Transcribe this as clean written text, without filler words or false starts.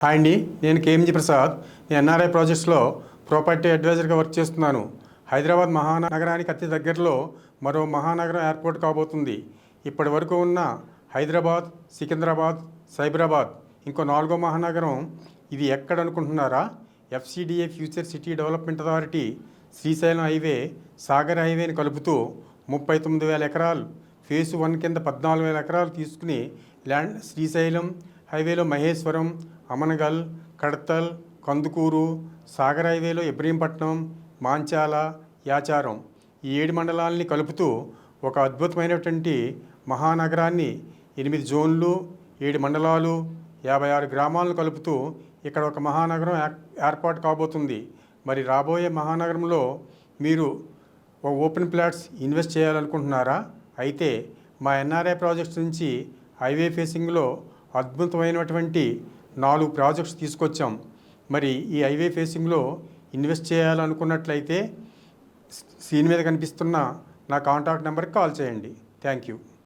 Hi అండి, నేను కేఎంజీ ప్రసాద్. నేను ఎన్ఆర్ఐ ప్రాజెక్ట్స్లో ప్రాపర్టీ అడ్వైజర్గా వర్క్ చేస్తున్నాను. హైదరాబాద్ మహానగరానికి అతి దగ్గరలో మరో మహానగరం ఏర్పాటు కాబోతుంది. ఇప్పటి వరకు ఉన్న హైదరాబాద్, సికింద్రాబాద్, సైబరాబాద్, ఇంకో 4వ మహానగరం ఇది ఎక్కడ అనుకుంటున్నారా? FCDA future city development authority Srisailam highway, Sagar హైవేని కలుపుతూ 39,000 ఎకరాలు, ఫేజ్ 1 కింద 14,000 ఎకరాలు తీసుకుని ల్యాండ్ శ్రీశైలం హైవేలో మహేశ్వరం, అమనగల్, కడతల్, కందుకూరు, సాగర్ హైవేలో ఇబ్రహీంపట్నం, మాంచాల, యాచారం ఈ 7 మండలాలని కలుపుతూ ఒక అద్భుతమైనటువంటి మహానగరాన్ని 8 జోన్లు, 7 మండలాలు, 56 గ్రామాలను కలుపుతూ ఇక్కడ ఒక మహానగరం ఏర్పాటు కాబోతుంది. మరి రాబోయే మహానగరంలో మీరు ఓపెన్ ప్లాట్స్ ఇన్వెస్ట్ చేయాలనుకుంటున్నారా? అయితే మా ఎన్ఆర్ఐ ప్రాజెక్ట్స్ నుంచి హైవే ఫేసింగ్లో అద్భుతమైనటువంటి 4 ప్రాజెక్ట్స్ తీసుకొచ్చాం. మరి ఈ హైవే ఫేసింగ్లో ఇన్వెస్ట్ చేయాలనుకున్నట్లయితే స్క్రీన్ మీద కనిపిస్తున్న నా కాంటాక్ట్ నెంబర్కి కాల్ చేయండి. Thank you.